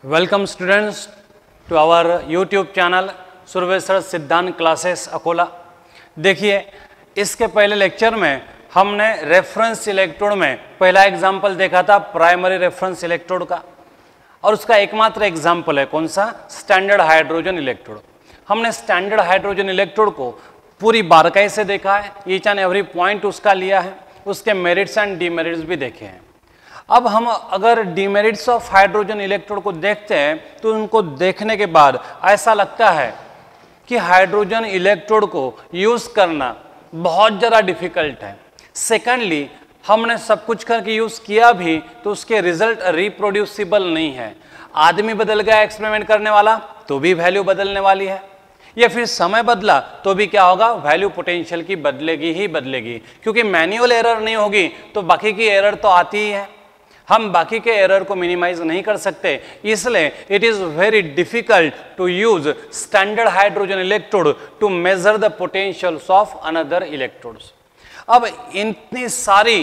Welcome students to our YouTube channel Surveshwar Siddhant classes Akola. देखिए, इसके पहले लेक्चर में हमने रेफरेंस इलेक्ट्रोड में पहला एग्जाम्पल देखा था प्राइमरी रेफरेंस इलेक्ट्रोड का, और उसका एकमात्र एग्जाम्पल है कौन सा? Standard hydrogen electrode. हमने स्टैंडर्ड हाइड्रोजन इलेक्ट्रोड को पूरी बारीकाई से देखा है, ईच एंड एवरी पॉइंट उसका लिया है, उसके मेरिट्स एंड डीमेरिट्स भी देखे हैं। अब हम अगर डीमेरिट्स ऑफ हाइड्रोजन इलेक्ट्रोड को देखते हैं तो उनको देखने के बाद ऐसा लगता है कि हाइड्रोजन इलेक्ट्रोड को यूज करना बहुत ज़्यादा डिफिकल्ट है। सेकेंडली, हमने सब कुछ करके यूज किया भी तो उसके रिजल्ट रिप्रोड्यूसिबल नहीं है। आदमी बदल गया एक्सपेरिमेंट करने वाला तो भी वैल्यू बदलने वाली है, या फिर समय बदला तो भी क्या होगा? वैल्यू पोटेंशियल की बदलेगी ही बदलेगी, क्योंकि मैन्युअल एरर नहीं होगी तो बाकी की एरर तो आती ही है। हम बाकी के एरर को मिनिमाइज नहीं कर सकते, इसलिए it is very difficult to use standard hydrogen electrode to measure the potentials of another electrodes. अब इतनी सारी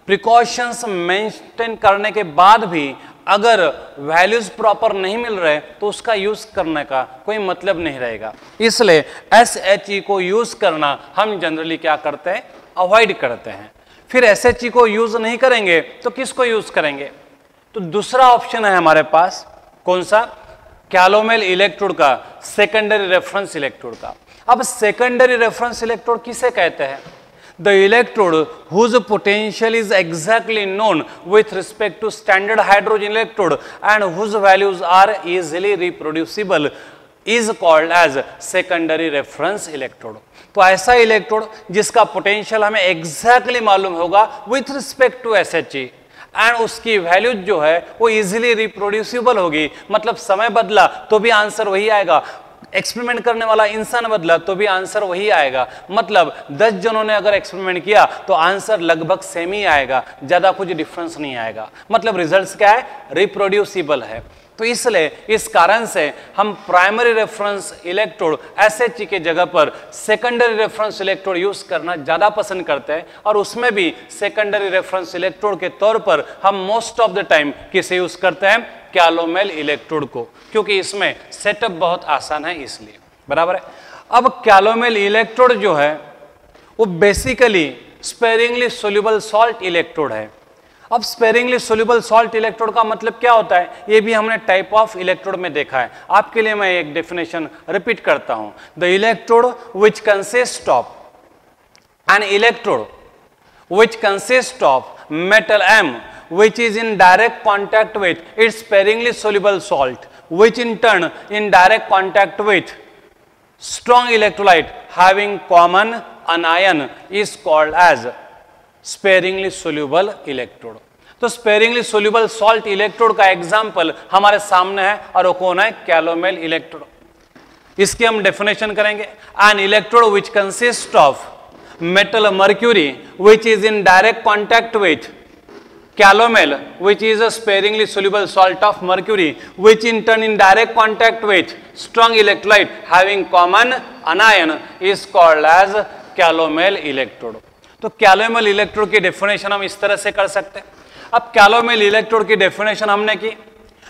प्रिकॉशंस मेंटेन करने के बाद भी अगर वैल्यूज प्रॉपर नहीं मिल रहे तो उसका यूज करने का कोई मतलब नहीं रहेगा। इसलिए SHE को यूज करना हम जनरली क्या करते हैं? अवॉइड करते हैं। फिर SHE को यूज नहीं करेंगे तो किसको यूज करेंगे? तो दूसरा ऑप्शन है हमारे पास, कौन सा? कैलोमेल इलेक्ट्रोड का, सेकेंडरी रेफरेंस इलेक्ट्रोड का। अब सेकेंडरी रेफरेंस इलेक्ट्रोड किसे कहते हैं? The electrode whose potential is exactly known with respect to standard hydrogen electrode and whose values are easily reproducible is called as secondary reference electrode। तो ऐसा electrode जिसका potential हमें exactly मालूम होगा with respect to SHE and उसकी values जो है वो इजीली रिप्रोड्यूसिबल होगी, मतलब समय बदला तो भी आंसर वही आएगा, एक्सपेरिमेंट करने वाला इंसान बदला तो भी आंसर वही आएगा। मतलब 10 जनों ने अगर एक्सपेरिमेंट किया तो आंसर लगभग सेम ही आएगा, ज्यादा कुछ डिफरेंस नहीं आएगा। मतलब रिजल्ट्स क्या है? रिप्रोड्यूसिबल है। तो इसलिए इस कारण से हम प्राइमरी रेफरेंस इलेक्ट्रोड SHE के जगह पर सेकेंडरी रेफरेंस इलेक्ट्रोड यूज करना ज्यादा पसंद करते हैं, और उसमें भी सेकेंडरी रेफरेंस इलेक्ट्रोड के तौर पर हम मोस्ट ऑफ द टाइम किसे यूज करते हैं? कैलोमेल इलेक्ट्रोड को, क्योंकि इसमें सेटअप बहुत आसान है इसलिए। बराबर है। अब कैलोमेल इलेक्ट्रोड जो है वो basically sparingly soluble salt electrode है। अब स्पेरिंगली सोल्यूबल सॉल्ट इलेक्ट्रोड का मतलब क्या होता है? ये भी हमने टाइप ऑफ इलेक्ट्रोड में देखा है। आपके लिए मैं एक डेफिनेशन रिपीट करता हूं। The electrode which consist of N electrode which consist of metal M which is in direct contact with its sparingly soluble salt, which in turn in direct contact with strong electrolyte having common anion is called as sparingly soluble electrode। तो sparingly soluble salt electrode का example हमारे सामने है, और वो कौन है? कैलोमेल electrode. इसकी हम डेफिनेशन करेंगे। an electrode which consists of metal mercury which is in direct contact with calomel which is a sparingly soluble salt of mercury which in turn in direct contact with strong electrolyte having common anion is called as calomel electrode। तो calomel electrode की definition हम इस तरह से कर सकते हैं। अब कैलोमेल इलेक्ट्रोड की डेफिनेशन हमने की।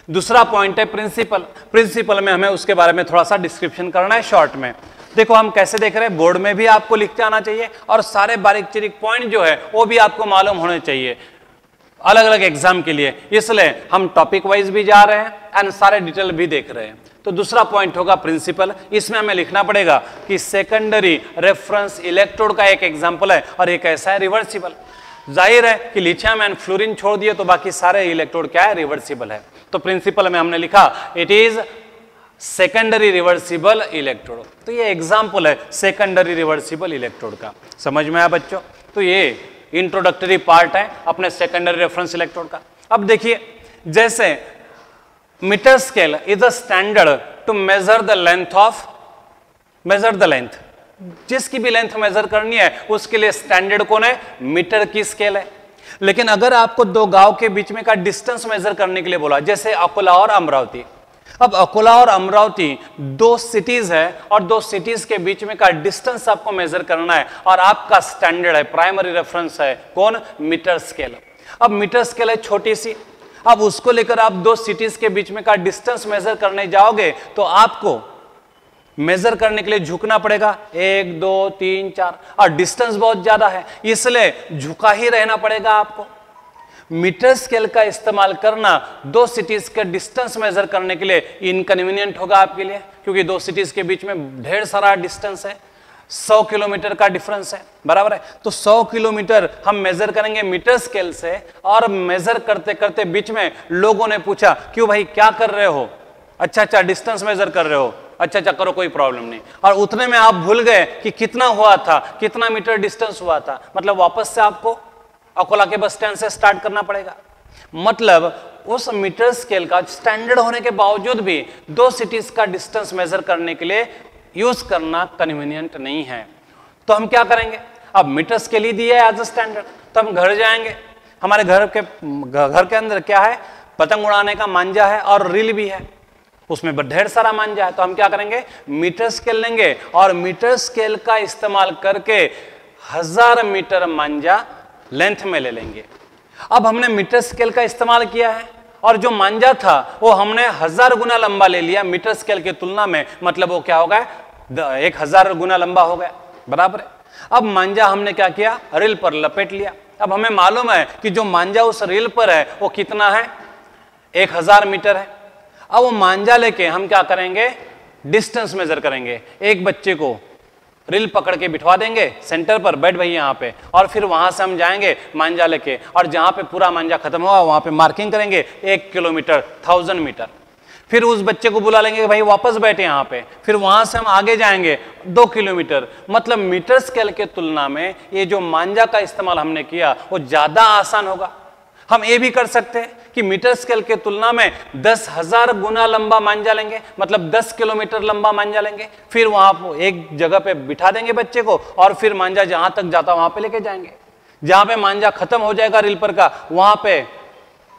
दूसरा पॉइंट है प्रिंसिपल। प्रिंसिपल में हमें उसके बारे में थोड़ा सा डिस्क्रिप्शन करना है शॉर्ट में। देखो हम कैसे देख रहे हैं, बोर्ड में भी आपको लिखते आना चाहिए, और सारे बारीक चिरीक पॉइंट जो है वो भी आपको मालूम होने चाहिए अलग अलग एग्जाम के लिए। इसलिए हम टॉपिक वाइज भी जा रहे हैं एंड सारे डिटेल भी देख रहे हैं। तो दूसरा पॉइंट होगा प्रिंसिपल। इसमें हमें लिखना पड़ेगा कि सेकेंडरी रेफरेंस इलेक्ट्रोड का एक एग्जांपल है, और एक ऐसा है रिवर्सिबल। जाहिर है कि लिथियम एंड फ्लोरीन छोड़ दिए तो बाकी सारे इलेक्ट्रोड क्या है? रिवर्सिबल है। तो प्रिंसिपल में हमने लिखा it is secondary reversible electrode. तो ये एग्जाम्पल है सेकेंडरी रिवर्सिबल इलेक्ट्रोड का। समझ में आया बच्चों? तो ये इंट्रोडक्टरी पार्ट है अपने सेकेंडरी रेफरेंस इलेक्ट्रोड का। अब देखिए, जैसे metre scale is a standard to measure the length, जिसकी भी लेंथ मेजर करनी है उसके लिए स्टैंडर्ड कौन है? मीटर की स्केल है। लेकिन अगर आपको दो गांव के बीच में का डिस्टेंस मेजर करने के लिए बोला, जैसे अकोला और अमरावती, अब अकोला और अमरावती दो सिटीज है, और दो सिटीज के बीच में का डिस्टेंस आपको मेजर करना है, और आपका स्टैंडर्ड है, प्राइमरी रेफरेंस है कौन? Metre scale. अब मीटर स्केल है छोटी सी, अब उसको लेकर आप दो सिटीज के बीच में का डिस्टेंस मेजर करने जाओगे तो आपको मेजर करने के लिए झुकना पड़ेगा, 1 2 3 4, और डिस्टेंस बहुत ज्यादा है इसलिए झुका ही रहना पड़ेगा आपको। मीटर स्केल का इस्तेमाल करना दो सिटीज के डिस्टेंस मेजर करने के लिए इनकन्वीनियंट होगा आपके लिए, क्योंकि दो सिटीज के बीच में ढेर सारा डिस्टेंस है, 100 किलोमीटर का डिफरेंस है, बराबर है। तो 100 किलोमीटर हम मेजर करेंगे मीटर स्केल से, और मेजर करते करते बीच में लोगों ने पूछा क्यों भाई क्या कर रहे हो, अच्छा डिस्टेंस मेजर कर रहे हो, अच्छा करो कोई प्रॉब्लम नहीं, और उतने में आप भूल गए कि कितना हुआ था, कितना मीटर डिस्टेंस हुआ था, मतलब वापस से आपको अकोला के बस स्टैंड से स्टार्ट करना पड़ेगा। मतलब उस मीटर स्केल का स्टैंडर्ड होने के बावजूद भी दो सिटीज का डिस्टेंस मेजर करने के लिए यूज करना कन्वीनियंट नहीं है। तो हम क्या करेंगे, अब मीटर स्केल ही दिया है एज अ स्टैंडर्ड, तो हम घर जाएंगे, हमारे घर के अंदर क्या है, पतंग उड़ाने का मांझा है और रील भी है, उसमें ढेर सारा मांझा है। तो हम क्या करेंगे, मीटर स्केल लेंगे और मीटर स्केल का इस्तेमाल करके 1000 मीटर मांझा लेंथ में ले लेंगे। अब हमने मीटर स्केल का इस्तेमाल किया है और जो मांझा था वो हमने 1000 गुना लंबा ले लिया मीटर स्केल की तुलना में, मतलब वो क्या हो गया, 1000 गुना लंबा हो गया, बराबर है। अब मांझा हमने क्या किया, रील पर लपेट लिया। अब हमें मालूम है कि जो मांझा उस रील पर है वो कितना है, 1000 मीटर है। अब वो मांझा लेके हम क्या करेंगे, डिस्टेंस मेजर करेंगे। एक बच्चे को रील पकड़ के बिठवा देंगे सेंटर पर, बैठ भाई यहाँ पे, और फिर वहां से हम जाएंगे मांझा लेके, और जहां पे पूरा मांझा खत्म हुआ वहां पे मार्किंग करेंगे 1 किलोमीटर 1000 मीटर। फिर उस बच्चे को बुला लेंगे भाई वापस बैठे यहाँ पे, फिर वहां से हम आगे जाएंगे 2 किलोमीटर। मतलब मीटर स्केल के तुलना में ये जो मांझा का इस्तेमाल हमने किया वो ज्यादा आसान होगा। हम ये भी कर सकते हैं कि मीटर स्केल के तुलना में 10,000 गुना लंबा मांझा लेंगे, मतलब 10 किलोमीटर लंबा मांझा लेंगे, फिर वहां एक जगह पे बिठा देंगे बच्चे को, और फिर मांझा जहां तक जाता वहां पे लेके जाएंगे। जहां पे मांझा खत्म हो जाएगा रील पर का, वहां पे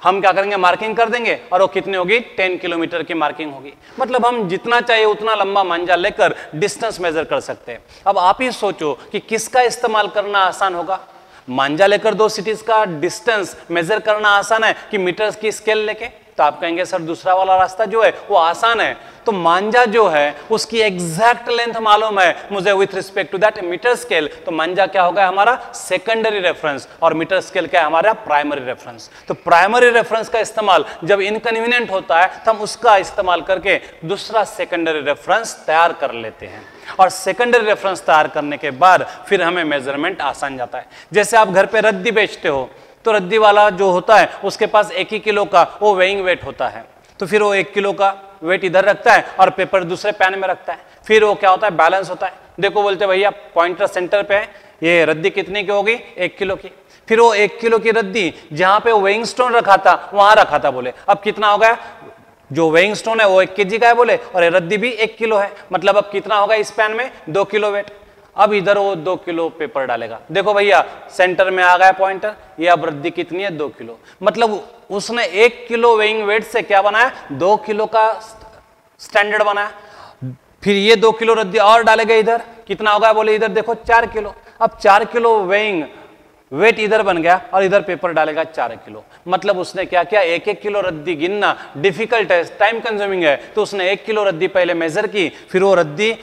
हम क्या करेंगे, मार्किंग कर देंगे, और वो कितनी होगी, 10 किलोमीटर की मार्किंग होगी। मतलब हम जितना चाहिए उतना लंबा मांझा लेकर डिस्टेंस मेजर कर सकते हैं। अब आप ही सोचो कि किसका इस्तेमाल करना आसान होगा, मांझा लेकर दो सिटीज का डिस्टेंस मेजर करना आसान है कि मीटर की स्केल लेके? तो आप कहेंगे सर दूसरा वाला रास्ता जो है वो आसान है। तो मांझा जो है उसकी एग्जैक्ट लेंथ मालूम है मुझे with respect to that metre scale, तो मांझा क्या होगा हमारा सेकेंडरी रेफरेंस, और मीटर स्केल क्या है हमारा प्राइमरी रेफरेंस। तो प्राइमरी रेफरेंस का इस्तेमाल जब इनकन्वीनियंट होता है तो हम उसका इस्तेमाल करके दूसरा सेकेंडरी रेफरेंस तैयार कर लेते हैं, और सेकेंडरी रेफरेंस तैयार करने के बाद फिर हमें मेजरमेंट आसान जाता है। जैसे आप घर पे रद्दी बेचते हो, तो रद्दी वाला जो होता है उसके पास 1 ही किलो का वो वेइंग वेट होता है, तो फिर वो 1 किलो का वेट इधर रखता है और पेपर दूसरे पैन में रखता है। फिर वो क्या होता है, बैलेंस होता है। देखो बोलते भैया पॉइंटर सेंटर पे है, ये रद्दी कितनी की होगी, 1 किलो की। फिर वो 1 किलो की रद्दी जहां पे वेइंग स्टोन रखा था वहां रखा था, बोले अब कितना हो गया, जो वेइंग स्टोन है वो 1 केजी का है बोले, और ये रद्दी भी 1 किलो है, मतलब अब कितना होगा इस पैन में, 2 किलो वेट। अब इधर वो 2 किलो पेपर डालेगा, देखो भैया सेंटर में आ गया पॉइंटर, ये अब रद्दी कितनी है, 2 किलो। मतलब उसने 1 किलो वेइंग वेट से क्या बनाया, 2 किलो का स्टैंडर्ड बनाया। फिर ये 2 किलो रद्दी और डालेगा इधर, कितना होगा बोले इधर देखो 4 किलो। अब 4 किलो वेइंग वेट इधर बन गया और इधर पेपर डालेगा 4 किलो। मतलब उसने क्या किया, 1-1 किलो रद्दी गिनना डिफिकल्ट है, टाइम कंज्यूमिंग है, तो उसने 1 किलो रद्दी पहले मेजर की, फिर वो रद्दी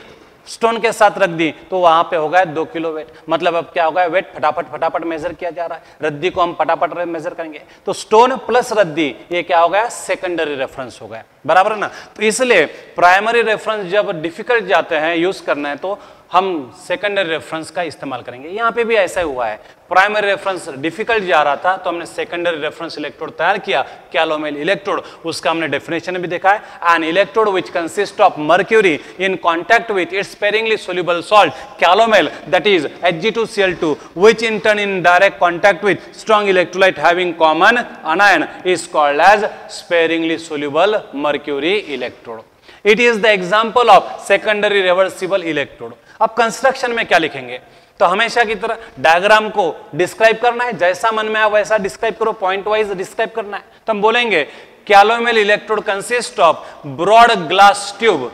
स्टोन के साथ रख दी, तो वहां पे हो गया 2 किलो वेट। मतलब अब क्या होगा, वेट फटाफट मेजर किया जा रहा है, रद्दी को हम फटाफट मेजर करेंगे। तो स्टोन प्लस रद्दी ये क्या हो गया, सेकेंडरी रेफरेंस हो गया, बराबर ना। तो इसलिए प्राइमरी रेफरेंस जब डिफिकल्ट जाते हैं यूज करना है तो हम सेकेंडरी रेफरेंस का इस्तेमाल करेंगे। यहां पे भी ऐसा हुआ है, प्राइमरी रेफरेंस डिफिकल्ट जा रहा था तो हमने सेकेंडरी रेफरेंस इलेक्ट्रोड तैयार किया, कैलोमेल इलेक्ट्रोड। उसका हमने डेफिनेशन भी देखा है, an electrode which consist of mercury in contact with its sparingly soluble salt calomel, that is Hg2Cl2, which in turn in direct contact with strong electrolyte having common anion is called as sparingly soluble mercury electrode. It is the example of secondary reversible electrode. अब construction में क्या लिखेंगे, तो हमेशा की तरह diagram को describe करना है, जैसा मन में आए वैसा डिस्क्राइब करो, पॉइंट वाइज डिस्क्राइब करना है। तो हम बोलेंगे calomel electrode consist of broad glass tube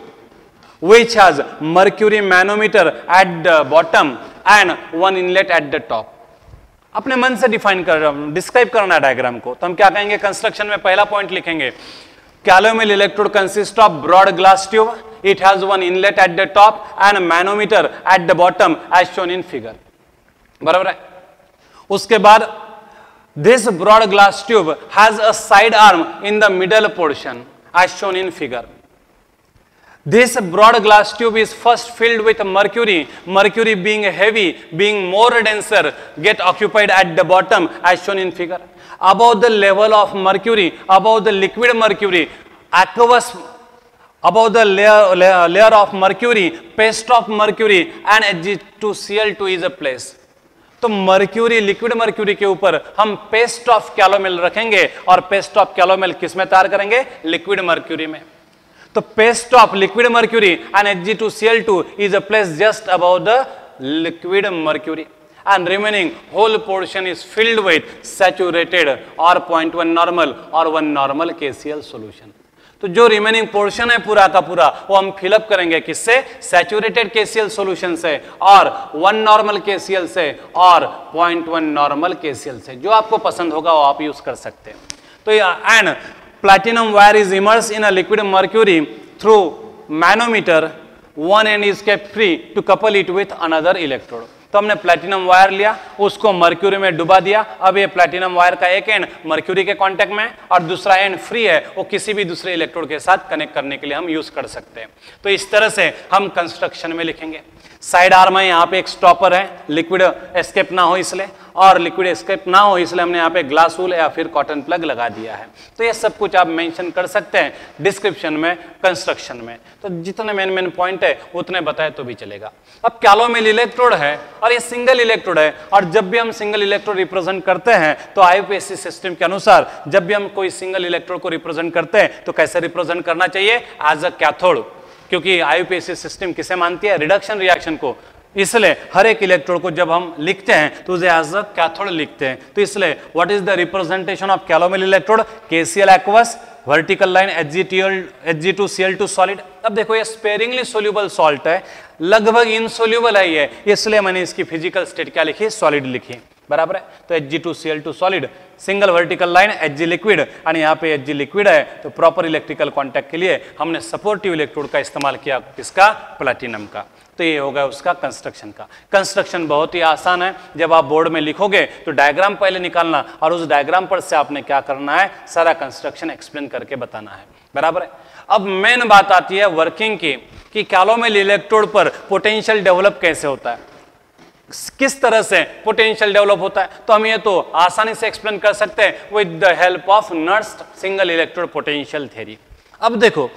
which has mercury manometer at the bottom and one inlet at the top. अपने मन से डिस्क्राइब करना है डायग्राम को। तो हम क्या कहेंगे, कंस्ट्रक्शन में पहला पॉइंट लिखेंगे, calomel electrode consist of broad glass tube, it has one inlet at the top and manometer at the bottom as shown in figure. बराबर है। उसके बाद this broad glass tube has a side arm in the middle portion as shown in figure. This broad glass tube is first filled with mercury. Mercury being heavy, being more denser, get occupied at the bottom as shown in figure. Above the level of mercury, above the liquid mercury, aqueous, above the layer of mercury, paste of mercury and Hg2Cl2 is a place. तो mercury, liquid mercury के ऊपर हम paste of कैलोमिल रखेंगे और paste of कैलोमिल किस में तैयार करेंगे, लिक्विड मर्क्यूरी में। तो paste of liquid mercury and Hg2Cl2 is a place just above the liquid mercury and remaining whole portion is filled with saturated or 0.1 normal or 1 normal KCl solution। तो जो remaining portion है पूरा का पूरा वो हम फिलअप करेंगे किससे, सैचुरेटेड KCl सॉल्यूशन से और 1 नॉर्मल KCl से और 0.1 नॉर्मल KCl से। जो आपको पसंद होगा वो आप यूज कर सकते हैं। तो and platinum wire is immersed in a liquid mercury through manometer. One end is kept free to couple it with another electrode. तो हमने प्लैटिनम वायर लिया, उसको मर्क्यूरी में डुबा दिया। अब ये प्लैटिनम वायर का एक एंड मर्क्यूरी के कांटेक्ट में और दूसरा एंड फ्री है, वो किसी भी दूसरे इलेक्ट्रोड के साथ कनेक्ट करने के लिए हम यूज कर सकते हैं। तो इस तरह से हम कंस्ट्रक्शन में लिखेंगे। साइड आर्म है, यहाँ पे एक स्टॉपर है, लिक्विड एस्केप ना हो इसलिए, और लिक्विड एस्केप ना हो इसलिए हमने यहाँ पे ग्लास वूल या फिर कॉटन प्लग लगा दिया है। तो ये सब कुछ आप मेंशन कर सकते हैं डिस्क्रिप्शन में, कंस्ट्रक्शन में। तो जितने मेन पॉइंट है उतने बताए तो भी चलेगा। अब कैलोमिल इलेक्ट्रोड है और ये सिंगल इलेक्ट्रोड है, और जब भी हम सिंगल इलेक्ट्रोड रिप्रेजेंट करते हैं तो IUPAC सिस्टम के अनुसार जब भी हम कोई सिंगल इलेक्ट्रोड को रिप्रेजेंट करते हैं तो कैसे रिप्रेजेंट करना चाहिए, एज अ कैथोड। क्योंकि IUPAC सिस्टम किसे मानती है, रिडक्शन रिएक्शन को। इसलिए हर एक इलेक्ट्रोड को जब हम लिखते हैं तो उसे एज अ कैथोड लिखते हैं। तो इसलिए what is the representation of calomel electrode, KCl aqueous, vertical line Hg2Cl2 solid. अब देखो ये स्पेरिंगली सोल्यूबल सॉल्ट है, लगभग इनसोल्यूबल है ये, इसलिए मैंने इसकी फिजिकल स्टेट क्या लिखी, सॉलिड लिखी। बराबर है। तो Hg2Cl2 solid, single vertical line Hg liquid, और यहाँ पे Hg लिक्विड है तो प्रॉपर इलेक्ट्रिकल कॉन्टैक्ट के लिए हमने सपोर्टिव इलेक्ट्रोड का इस्तेमाल किया, किसका, प्लैटिनम का। तो ये होगा उसका कंस्ट्रक्शन का। कंस्ट्रक्शन बहुत ही आसान है, जब आप बोर्ड में लिखोगे तो डायग्राम पहले निकालना और उस डायग्राम पर से आपने क्या करना है, सारा कंस्ट्रक्शन एक्सप्लेन करके बताना है। बराबर है। अब मेन बात आती है वर्किंग की, कि कैलोमिल इलेक्ट्रोड पर पोटेंशियल डेवलप कैसे होता है, किस तरह से पोटेंशियल डेवलप होता है। तो हम ये तो आसानी से एक्सप्लेन कर सकते हैं with the help of Nernst single electrode potential theory. अब देखो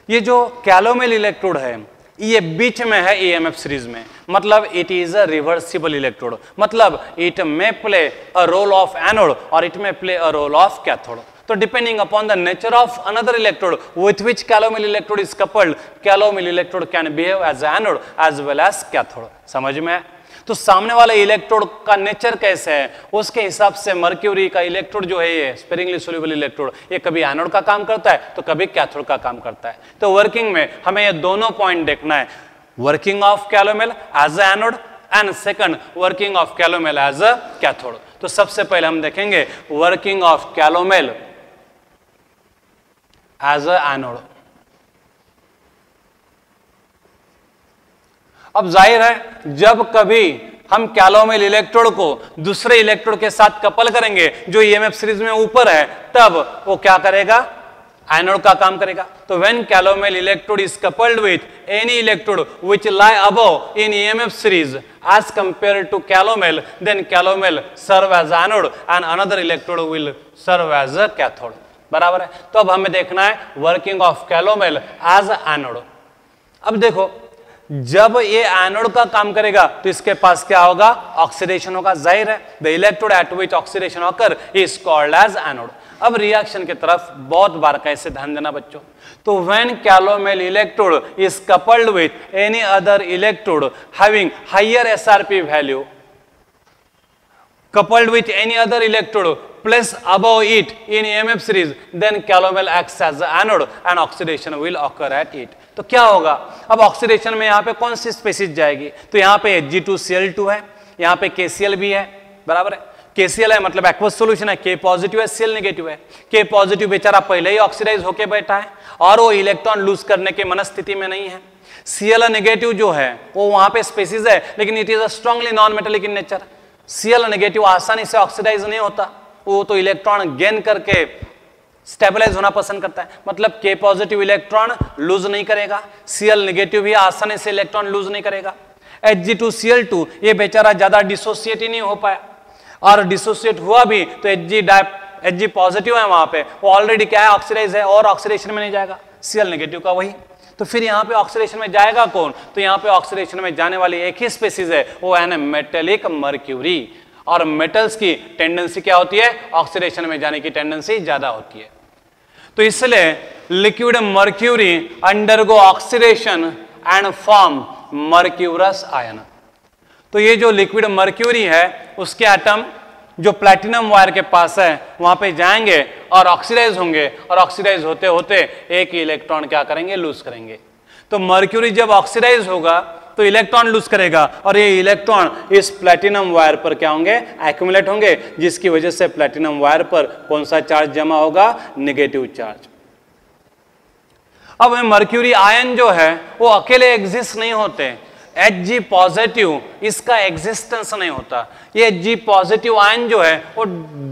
ये जो कैलोमिल इलेक्ट्रोड है ये बीच में है EMF सीरीज में, मतलब it is a reversible electrode, मतलब it may play a role of anode और it may play a role of cathode. तो depending upon the nature of another electrode with which calomel electrode is coupled, calomel electrode can behave as anode as well as cathode. समझ में? तो सामने वाले electrode का nature कैसे है उसके हिसाब से मर्क्यूरी का इलेक्ट्रोड जो है ये स्पेरिंगली सोल्यूबल इलेक्ट्रोड, ये कभी एनोड का काम करता है तो कभी कैथोड का काम करता है। तो वर्किंग में हमें ये दोनों पॉइंट देखना है, working of calomel as a anode and second working of calomel as a cathode. तो सबसे पहले हम देखेंगे working of calomel as a anode. अब जाहिर है जब कभी हम कैलोमिल इलेक्ट्रोड को दूसरे इलेक्ट्रोड के साथ कपल करेंगे जो EMF सीरीज में ऊपर है, तब वो क्या करेगा, एनोड का काम करेगा। तो when calomel electrode is coupled with any electrode which lie above in EMF series as compared to calomel, then calomel serve as anode and another electrode will serve as a cathode. बराबर है। तो अब हमें देखना है working of calomel as anode. अब देखो जब ये एनोड का काम करेगा तो इसके पास क्या होगा, ऑक्सीडेशन होगा। जाहिर है the electrode at which oxidation occur is called as anode. अब रिएक्शन की तरफ बहुत बार कैसे ध्यान देना बच्चों, तो when calomel electrode is coupled with any other electrode having higher SRP value, coupled with any other electrode placed above it in EMF series, then calomel acts as the anode and oxidation will occur at it। तो क्या होगा, अब oxidation में यहाँ पे कौन सी species जाएगी, तो यहाँ पे Hg2Cl2 है, यहाँ पे KCl भी है। बराबर है। KCl है मतलब एक्वस सॉल्यूशन है, K पॉजिटिव है, Cl नेगेटिव है। K पॉजिटिव बेचारा पहले ही ऑक्सीडाइज होके बैठा है और वो इलेक्ट्रॉन लूज करने के मनस्थिति में नहीं है। Cl नेगेटिव जो है वो वहां पे स्पेसीज है, लेकिन it is a strongly non metallic in nature. Cl negative आसानी से ऑक्सीडाइज नहीं होता, वो तो इलेक्ट्रॉन गेन करके स्टेबलाइज होना पसंद करता है, मतलब K पॉजिटिव इलेक्ट्रॉन लूज नहीं करेगा, Cl नेगेटिव भी आसानी से इलेक्ट्रॉन लूज नहीं करेगा। Hg2Cl2 ये बेचारा ज्यादा डिसोसिएट ही नहीं हो पाया, और डिसोसिएट हुआ भी तो Hg पॉजिटिव है वहां पे, वो ऑलरेडी क्या है ऑक्सीडाइज है और ऑक्सीडेशन में नहीं जाएगा, Cl नेगेटिव का वही। तो फिर यहाँ पे ऑक्सीडेशन में जाएगा कौन? तो यहाँ पे ऑक्सीडेशन में जाने वाली एक ही स्पीसीज है, वो है मेटेलिक मर्क्यूरी। और मेटल्स की टेंडेंसी क्या होती है? ऑक्सीडेशन में जाने की टेंडेंसी ज्यादा होती है। तो इसलिए liquid mercury undergo oxidation and form mercurous ion. तो ये जो लिक्विड मर्क्यूरी है उसके एटम जो प्लैटिनम वायर के पास है वहां पे जाएंगे और ऑक्सीडाइज होंगे, और ऑक्सीडाइज होते होते एक ही इलेक्ट्रॉन क्या करेंगे? लूज करेंगे। तो मर्क्यूरी जब ऑक्सीडाइज होगा तो इलेक्ट्रॉन लूज करेगा, और ये इलेक्ट्रॉन इस प्लैटिनम वायर पर क्या होंगे? एक्यूमुलेट होंगे, जिसकी वजह से प्लैटिनम वायर पर कौन सा चार्ज जमा होगा? Negative charge. अब मर्क्यूरी आयन जो है वो अकेले एग्जिस्ट नहीं होते, Hg पॉजिटिव इसका एग्जिस्टेंस नहीं होता। ये Hg पॉजिटिव आयन जो है वो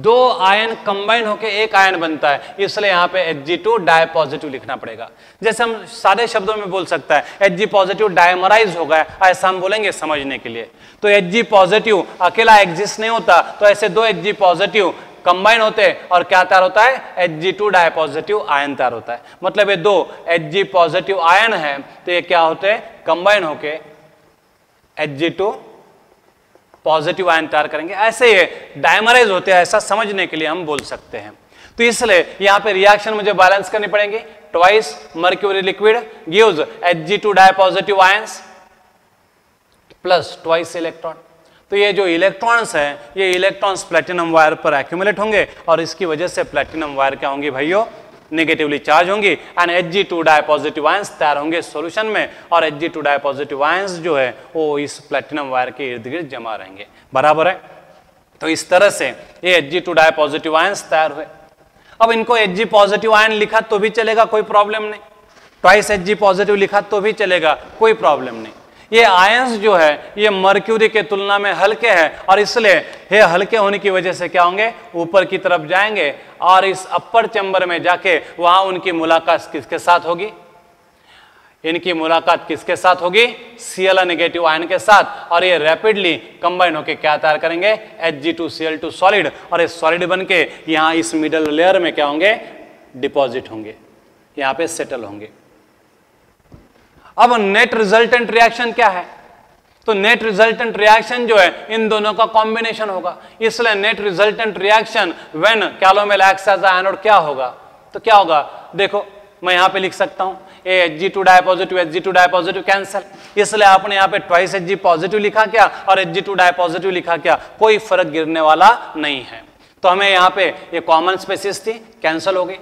दो आयन कंबाइन होकर एक आयन बनता है, इसलिए यहाँ पे Hg2 डाई पॉजिटिव लिखना पड़ेगा। जैसे हम सादे शब्दों में बोल सकता है Hg पॉजिटिव डायमराइज हो गया, ऐसा हम बोलेंगे समझने के लिए। तो Hg पॉजिटिव अकेला एग्जिस्ट नहीं होता, तो ऐसे दो Hg पॉजिटिव कंबाइन होते हैं और क्या तैयार होता है? Hg2 डाई पॉजिटिव आयन तैयार होता है। मतलब ये दो Hg पॉजिटिव आयन है तो ये क्या होते हैं? कंबाइन होके Hg2 पॉजिटिव आयन तैयार करेंगे। ऐसे ये डायमराइज होते हैं, ऐसा समझने के लिए हम बोल सकते हैं। तो इसलिए यहां पे रिएक्शन मुझे बैलेंस करनी पड़ेगी। Twice mercury liquid gives Hg2 di positive ions plus twice electron. तो ये जो इलेक्ट्रॉन्स हैं ये इलेक्ट्रॉन्स प्लैटिनम वायर पर एक्यूमुलेट होंगे, और इसकी वजह से प्लैटिनम वायर क्या होंगी भाइयों? नेगेटिवली चार्ज होंगी, and Hg2 di positive ions तैयार होंगे सॉल्यूशन में, और Hg2 डाई पॉजिटिव आयंस जो है वो इस प्लैटिनम वायर के इर्द गिर्द जमा रहेंगे। बराबर है? तो इस तरह से ये Hg2 डाई पॉजिटिव आयंस तैयार हुए। अब इनको Hg पॉजिटिव आयन लिखा तो भी चलेगा, कोई प्रॉब्लम नहीं। ट्वाइस Hg पॉजिटिव लिखा तो भी चलेगा, कोई प्रॉब्लम नहीं। ये आयंस जो है ये मर्क्यूरी के तुलना में हल्के हैं, और इसलिए ये हल्के होने की वजह से क्या होंगे? ऊपर की तरफ जाएंगे, और इस अपर चैम्बर में जाके वहां उनकी मुलाकात किसके साथ होगी? इनकी मुलाकात किसके साथ होगी? Cl नेगेटिव आयन के साथ, और ये रैपिडली कंबाइन होकर क्या तैयार करेंगे? Hg2Cl2 सॉलिड, और ये सॉलिड बन के यहाँ इस मिडल लेयर में क्या होंगे? डिपॉजिट होंगे, यहाँ पे सेटल होंगे। अब नेट रिजल्टेंट रिएक्शन क्या है? तो नेट रिजल्टेंट रिएक्शन जो है इन दोनों का कॉम्बिनेशन होगा, इसलिए net resultant reaction when calomel acts as a anode क्या होगा? तो क्या होगा? देखो मैं यहां पे लिख सकता हूं Hg2 di positive Hg2 di positive cancel, इसलिए आपने यहां पे ट्वाइस Hg पॉजिटिव लिखा क्या और Hg2 डाई पॉजिटिव लिखा क्या? कोई फर्क गिरने वाला नहीं है। तो हमें यहां पे ये कॉमन स्पेसिस थी, कैंसिल हो गई।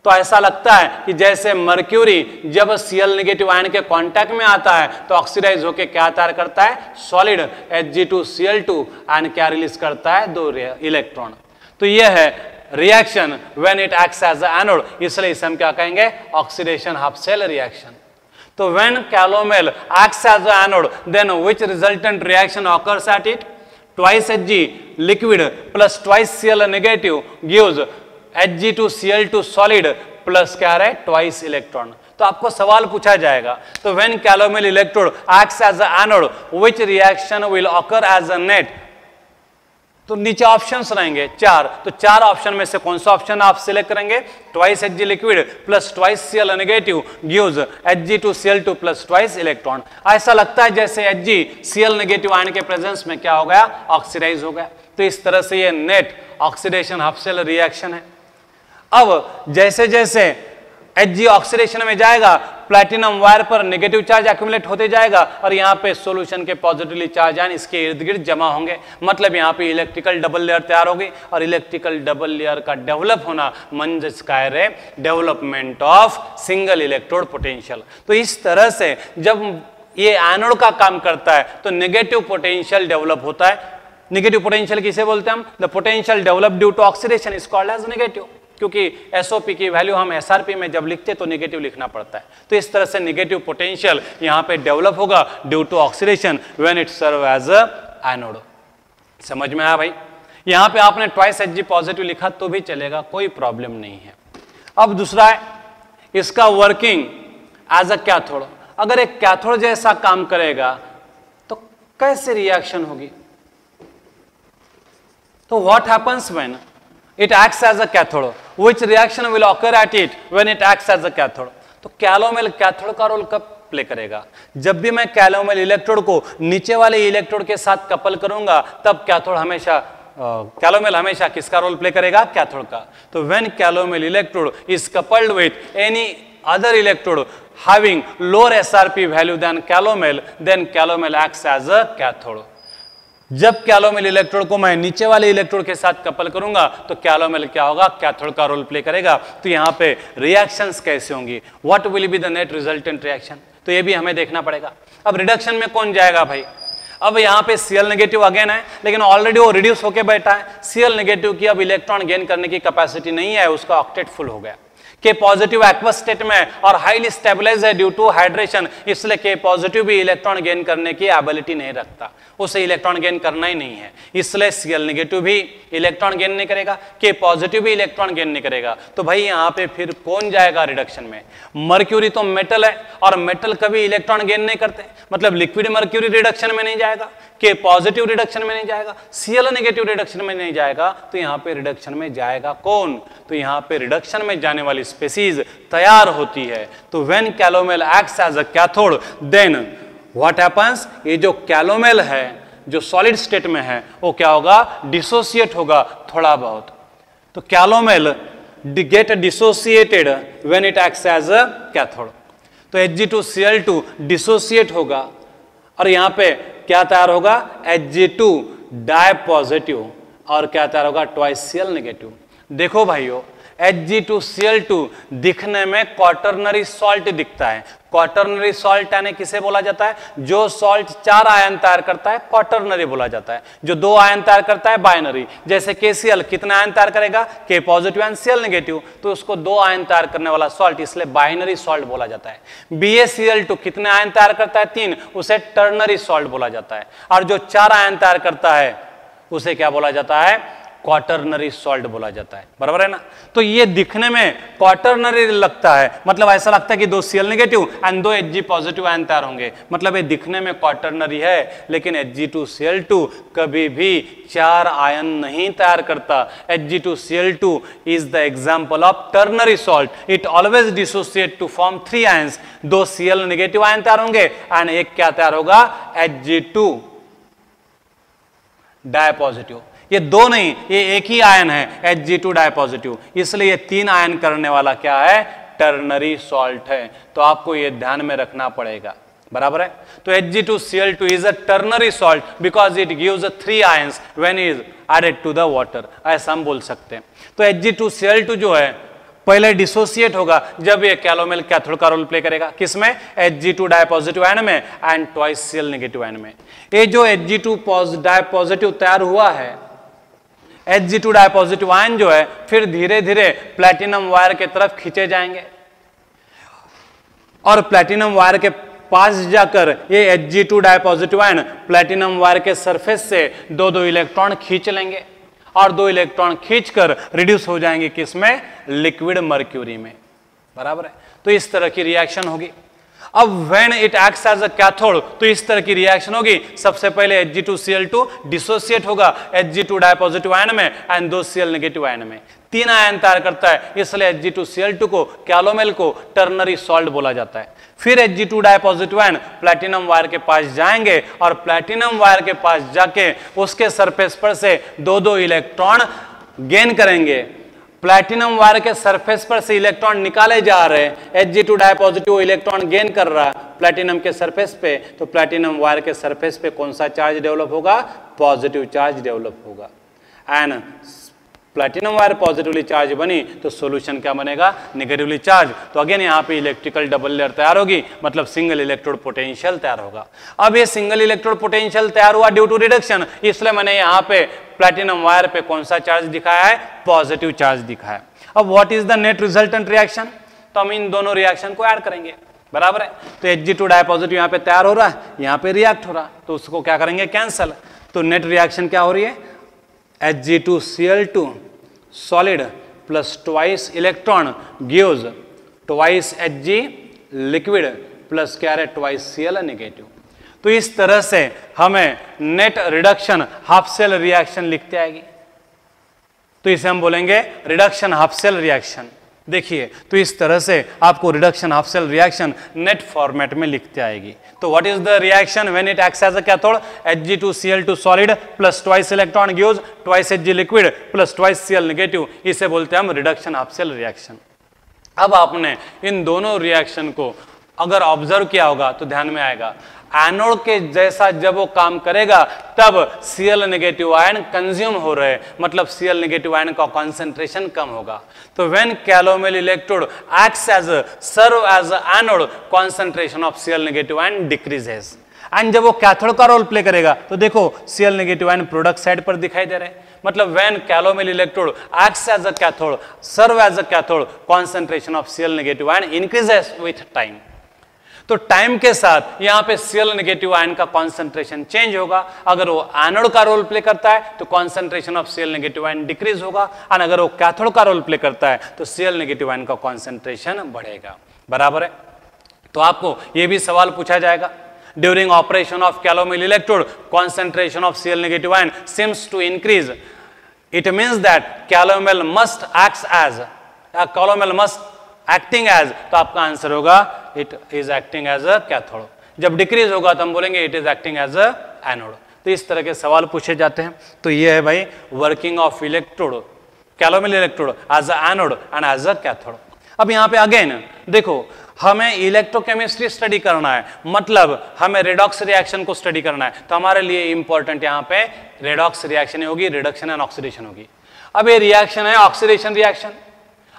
तो ऐसा लगता है कि जैसे मर्क्यूरी जब Cl नेगेटिव आयन के कांटेक्ट में आता है तो ऑक्सीडाइज होकर क्या तैयार करता है? सॉलिड Hg2Cl2, एंड क्या रिलीज करता है? दो इलेक्ट्रॉन। तो यह है reaction when it acts as a anode, इसलिए इसे हम क्या कहेंगे? Oxidation half cell reaction. तो when calomel acts as a anode then which resultant reaction occurs at it? Twice Hg liquid plus twice Cl negative gives Hg2Cl2 solid plus क्या है? Twice electron. तो आपको सवाल पूछा जाएगा, तो when calomel electrode acts as a anode which reaction will occur as a net? तो नीचे ऑप्शंस रहेंगे चार, तो चार ऑप्शन में से कौन सा ऑप्शन आप सिलेक्ट करेंगे? Twice Hg liquid plus twice Cl negative gives Hg2Cl2 plus twice electron. ऐसा लगता है जैसे Hg Cl नेगेटिव आयन के प्रेजेंस में क्या हो गया? ऑक्सीडाइज हो गया। तो इस तरह से ये net oxidation half cell reaction है। अब जैसे जैसे Hg ऑक्सीडेशन में जाएगा प्लैटिनम वायर पर नेगेटिव चार्ज एक्यूमुलेट होते जाएगा, और यहाँ पे सॉल्यूशन के पॉजिटिवली चार्ज आयन इसके इर्द गिर्द जमा होंगे। मतलब यहाँ पे इलेक्ट्रिकल डबल लेयर तैयार होगी, और इलेक्ट्रिकल डबल लेयर का डेवलप होना मंजस का है development of single electrode potential. तो इस तरह से जब ये एनोड का काम करता है तो नेगेटिव पोटेंशियल डेवलप होता है, नेगेटिव पोटेंशियल किसे बोलते हैं हम? The potential develop due to oxidation is called as negative, क्योंकि एसओपी की वैल्यू हम एसआरपी में जब लिखते तो नेगेटिव लिखना पड़ता है। तो इस तरह से नेगेटिव पोटेंशियल यहां पे डेवलप होगा due to oxidation when it serve as a anode. समझ में आया भाई? यहां पे आपने ट्वाइस Hg पॉजिटिव लिखा तो भी चलेगा, कोई प्रॉब्लम नहीं है। अब दूसरा है इसका वर्किंग एज अ कैथोड। अगर एक कैथोड जैसा काम करेगा तो कैसे रिएक्शन होगी? तो what happens when it acts as a cathode, which reaction will occur at it when it acts as a cathode? तो कैलोमेल कैथोड का रोल कब प्ले करेगा? जब भी मैं कैलोमेल इलेक्ट्रोड को नीचे वाले इलेक्ट्रोड के साथ कपल करूंगा तब कैथोड हमेशा कैलोमेल हमेशा किसका रोल प्ले करेगा? कैथोड का। तो when calomel electrode is coupled with any other electrode having lower SRP value than calomel, then calomel acts as a cathode. जब कैलोमेल इलेक्ट्रोड को मैं नीचे वाले इलेक्ट्रोड के साथ कपल करूंगा तो कैलोमेल क्या होगा? कैथोड का रोल प्ले करेगा। तो यहां पे रिएक्शंस कैसे होंगी? What will be the net resultant reaction? तो ये भी हमें देखना पड़ेगा। अब रिडक्शन में कौन जाएगा भाई? अब यहाँ पे Cl नेगेटिव अगेन है, लेकिन ऑलरेडी वो रिड्यूस होके बैठा है। Cl नेगेटिव की अब इलेक्ट्रॉन गेन करने की कैपेसिटी नहीं है, उसका ऑक्टेट फुल हो गया। के पॉजिटिव एक्वस स्टेट में और हाईली स्टेबलाइज है ड्यू टू हाइड्रेशन, इसलिए के पॉजिटिव भी इलेक्ट्रॉन गेन करने की एबिलिटी नहीं रखता, उसे इलेक्ट्रॉन गेन करना ही नहीं है, इसलिए Cl नेगेटिव भी इलेक्ट्रॉन गेन नहीं करेगा, के पॉजिटिव भी इलेक्ट्रॉन गेन नहीं करेगा। तो भाई यहाँ पे फिर कौन जाएगा रिडक्शन में? मर्क्यूरी तो मेटल है और मेटल कभी इलेक्ट्रॉन गेन नहीं करते, मतलब लिक्विड मर्क्यूरी रिडक्शन में नहीं जाएगा, के पॉजिटिव रिडक्शन में नहीं जाएगा, Cl नेगेटिव रिडक्शन में नहीं जाएगा। तो यहाँ पे रिडक्शन में जाएगा कौन? तो यहाँ पे रिडक्शन में जाने वाली स्पीसीज तैयार होती है। तो when calomel acts as a cathode then what happens? ये जो कैलोमेल है जो सॉलिड स्टेट में है वो क्या होगा? डिसोसिएट होगा थोड़ा बहुत। तो calomel get dissociated when it acts as a cathode. तो Hg2Cl2 डिसोसिएट होगा और यहां पे क्या तैयार होगा? Hg2 डाई पॉजिटिव और क्या तैयार होगा? Twice Cl negative. देखो भाइयों, Hg2Cl2 दिखने में क्वाटरनरी सॉल्ट दिखता है। क्वाटरनरी सॉल्ट यानी किसे बोला जाता है? जो सॉल्ट 4 आयन तैयार करता है क्वाटरनरी बोला जाता है, जो 2 आयन तैयार करता है बाइनरी। जैसे KCl कितना आयन तैयार करेगा? के पॉजिटिव एंड Cl नेगेटिव, तो उसको 2 आयन तैयार करने वाला सॉल्ट, इसलिए बाइनरी सॉल्ट बोला जाता है। BaCl2 कितने आयन तैयार करता है? 3, उसे टर्नरी सॉल्ट बोला जाता है। और जो 4 आयन तैयार करता है उसे क्या बोला जाता है? क्वाटरनरी सॉल्ट बोला जाता है। बराबर है ना? तो ये दिखने में क्वाटरनरी लगता है, मतलब ऐसा लगता है कि 2 Cl negative and 2 Hg positive ion तैयार होंगे, मतलब ये दिखने में क्वाटरनरी है, लेकिन Hg2Cl2 कभी भी 4 आयन नहीं तैयार करता। Hg2Cl2 is the example of ternary salt, it always dissociate to form 3 ions. 2 Cl negative ion तैयार होंगे एंड एक क्या तैयार होगा? Hg2 di positive. ये 2 नहीं, ये एक ही आयन है Hg2 डाई पॉजिटिव, इसलिए ये 3 आयन करने वाला क्या है? टर्नरी सॉल्ट है। तो आपको ये ध्यान में रखना पड़ेगा। बराबर है? तो Hg2Cl2 is a ternary salt because it gives 3 ions when is added to the water, ऐसा हम बोल सकते हैं। तो Hg2Cl2 जो है पहले डिसोसिएट होगा जब ये कैलोमेल कैथोड का रोल प्ले करेगा। किसमें? Hg2 डाई पॉजिटिव आयन में and twice Cl negative ion में। ये जो Hg2 डाई पॉजिटिव तैयार हुआ है, Hg2 डाई पॉजिटिव आयन जो है फिर धीरे धीरे प्लैटिनम वायर के तरफ खींचे जाएंगे और प्लैटिनम वायर के पास जाकर ये Hg2 di positive ion platinum wire के सरफेस से 2-2 इलेक्ट्रॉन खींच लेंगे और 2 इलेक्ट्रॉन खींचकर रिड्यूस हो जाएंगे किसमें? लिक्विड मर्क्यूरी में। बराबर है? तो इस तरह की रिएक्शन होगी। अब when it acts as a cathode तो इस तरह की रिएक्शन होगी। सबसे पहले Hg2Cl2 डिसोसिएट होगा Hg2 डाई पॉजिटिव आयन में एंड 2 Cl नेगेटिव आयन में। 3 आयन तैयार करता है, इसलिए Hg2Cl2 को कैलोमेल को टर्नरी सॉल्ट बोला जाता है। फिर Hg2 di positive ion platinum wire के पास जाएंगे और प्लैटिनम वायर के पास जाके उसके सरफेस पर से 2-2 इलेक्ट्रॉन गेन करेंगे। प्लैटिनम वायर के सरफेस पर से इलेक्ट्रॉन निकाले जा रहे हैं, Hg2 di positive electron gain कर रहा है प्लैटिनम के सरफेस पे, तो प्लैटिनम वायर के सरफेस पे कौन सा चार्ज डेवलप होगा? पॉजिटिव चार्ज डेवलप होगा। And platinum wire positively charge बनी तो सॉल्यूशन क्या बनेगा, नेगेटिवली चार्ज। तो अगेन यहाँ पे इलेक्ट्रिकल डबल लेयर तैयार होगी, मतलब सिंगल इलेक्ट्रोड पोटेंशियल तैयार होगा। अब ये सिंगल इलेक्ट्रोड पोटेंशियल तैयार हुआ ड्यू टू रिडक्शन, इसलिए मैंने यहाँ पे प्लैटिनम वायर पे कौन सा चार्ज दिखाया है, पॉजिटिव चार्ज दिखाया। अब what is the net resultant reaction, तो हम इन दोनों रिएक्शन को ऐड करेंगे, बराबर है। तो Hg2 डाइपॉजिटिव यहाँ पे तैयार हो रहा है, यहाँ पे रिएक्ट हो रहा है, तो उसको क्या करेंगे, कैंसल। तो नेट रिएक्शन क्या हो रही है, Hg2Cl2 solid plus twice electron gives twice Hg liquid plus क्या है, ट्वाइस Cl नेगेटिव। तो इस तरह से हमें net reduction half cell reaction लिखते आएगी, तो इसे हम बोलेंगे रिडक्शन हाफ सेल रिएक्शन। देखिए, तो इस तरह से आपको reduction half cell reaction net format में लिखते आएगी। तो what is the reaction when it acts as a cathode, Hg2Cl2 solid plus twice electron gives twice Hg liquid plus twice Cl negative, इसे बोलते हैं हम रिडक्शन हाफ सेल रिएक्शन। अब आपने इन दोनों रिएक्शन को अगर ऑब्जर्व किया होगा तो ध्यान में आएगा, एनोड के जैसा जब वो काम करेगा तब Cl नेगेटिव आयन कंज्यूम हो रहे, मतलब Cl नेगेटिव आयन का कॉन्सेंट्रेशन कम होगा। तो when calomel electrode acts as serve as anode, concentration of Cl negative ion decreases. And जब वो कैथोड का रोल प्ले करेगा तो देखो Cl negative ion product side पर दिखाई दे रहे हैं, मतलब when calomel electrode acts as a cathode, serve as a cathode, concentration of Cl negative ion increases with time. तो टाइम के साथ यहां पे Cl नेगेटिव आयन का कॉन्सेंट्रेशन चेंज होगा। अगर वो एनोड का रोल प्ले करता है तो concentration of Cl negative ion decrease होगा, और अगर वो कैथोड का रोल प्ले करता है तो Cl नेगेटिव आयन का कॉन्सेंट्रेशन बढ़ेगा, बराबर है। तो आपको यह भी सवाल पूछा जाएगा, during operation of calomel electrode concentration of Cl negative ion seems to increase, it means that calomel must act as, calomel must acting as, तो आपका आंसर होगा it is acting as a cathode. जब decrease होगा तो हम बोलेंगे it is acting as a anode. तो इस तरह के सवाल पूछे जाते हैं। तो ये है भाई working of electrode, calomel electrode as a anode and as a cathode. अब यहाँ पे अगेन देखो, हमें इलेक्ट्रोकेमिस्ट्री स्टडी करना है, मतलब हमें रेडॉक्स रिएक्शन को स्टडी करना है, तो हमारे लिए इंपॉर्टेंट यहाँ पे रेडॉक्स रिएक्शन होगी, रिडक्शन एंड ऑक्सीडेशन होगी। अब ये रिएक्शन है ऑक्सीडेशन रिएक्शन